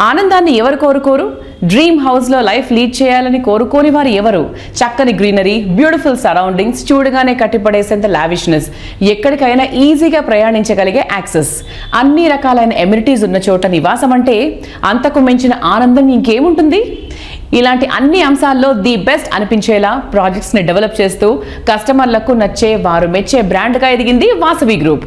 ఆనందాన్ని ఎవరు కోరుకోరు? డ్రీమ్ హౌస్లో లైఫ్ లీడ్ చేయాలని కోరుకోని వారు ఎవరు? చక్కని గ్రీనరీ, బ్యూటిఫుల్ సరౌండింగ్స్, చూడగానే కట్టిపడేసేంత లావిష్నెస్, ఎక్కడికైనా ఈజీగా ప్రయాణించగలిగే యాక్సెస్, అన్ని రకాలైన ఎమ్యూనిటీస్ ఉన్న చోట నివాసం అంటే అంతకు మించిన ఆనందం ఇంకేముంటుంది? ఇలాంటి అన్ని అంశాల్లో ది బెస్ట్ అనిపించేలా ప్రాజెక్ట్స్ని డెవలప్ చేస్తూ కస్టమర్లకు నచ్చే, వారు మెచ్చే బ్రాండ్గా ఎదిగింది Vasavi group.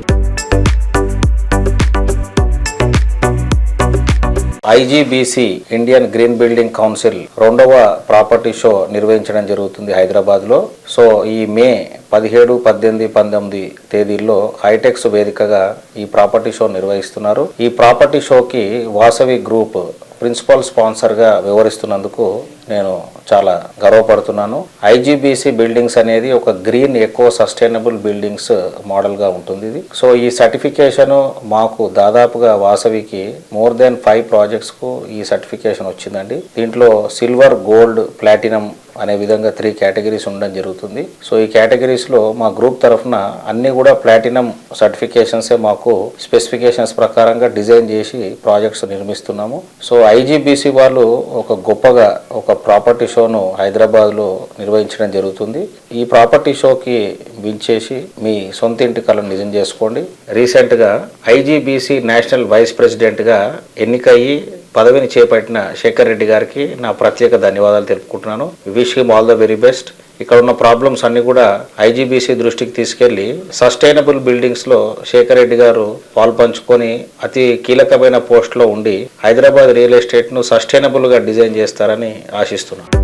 IGBC Indian green building council 2వ ప్రాపర్టీ షో నిర్వహించడం జరుగుతుంది హైదరాబాద్లో. సో ఈ మే 17, 18, 19 తేదీల్లో హైటెక్స్ వేదికగా ఈ ప్రాపర్టీ షో నిర్వహిస్తున్నారు. ఈ ప్రాపర్టీ షోకి వాసవి గ్రూప్ ప్రిన్సిపల్ స్పాన్సర్గా వ్యవహరిస్తున్నందుకు నేను చాలా గర్వపడుతున్నాను. ఐజీబీసీ బిల్డింగ్స్ అనేది ఒక గ్రీన్ ఎకో సస్టైనబుల్ బిల్డింగ్స్ మోడల్గా ఉంటుంది ఇది. సో ఈ సర్టిఫికేషన్ మాకు దాదాపుగా వాసవికి మోర్ దెన్ 5 ప్రాజెక్ట్స్కు ఈ సర్టిఫికేషన్ వచ్చిందండి. దీంట్లో సిల్వర్, గోల్డ్, ప్లాటినం అనే విధంగా 3 కేటగిరీస్ ఉండడం జరుగుతుంది. సో ఈ కేటగిరీస్లో మా గ్రూప్ తరఫున అన్ని కూడా ప్లాటినం సర్టిఫికేషన్సే మాకు స్పెసిఫికేషన్స్ ప్రకారంగా డిజైన్ చేసి ప్రాజెక్ట్స్ నిర్మిస్తున్నాము. సో ఐజీబీసీ వాళ్ళు ఒక గొప్పగా ఒక ప్రాపర్టీ షోను హైదరాబాద్లో నిర్వహించడం జరుగుతుంది. ఈ ప్రాపర్టీ షోకి విచ్చేసి మీ సొంత ఇంటి కలను నిజం చేసుకోండి. రీసెంట్గా ఐజీబీసీ నేషనల్ వైస్ ప్రెసిడెంట్గా ఎన్నికయ్యి పదవిని చేపట్టిన శేఖర్ రెడ్డి గారికి నా ప్రత్యేక ధన్యవాదాలు తెలుపుకుంటున్నాను. Wish him all the very best. ఇక్కడ ఉన్న ప్రాబ్లమ్స్ అన్ని కూడా ఐజీబీసీ దృష్టికి తీసుకెళ్లి సస్టైనబుల్ బిల్డింగ్స్లో శేఖర్ రెడ్డి గారు పాల్పంచుకొని అతి కీలకమైన పోస్ట్లో ఉండి హైదరాబాద్ రియల్ ఎస్టేట్ను సస్టైనబుల్గా డిజైన్ చేస్తారని ఆశిస్తున్నాను.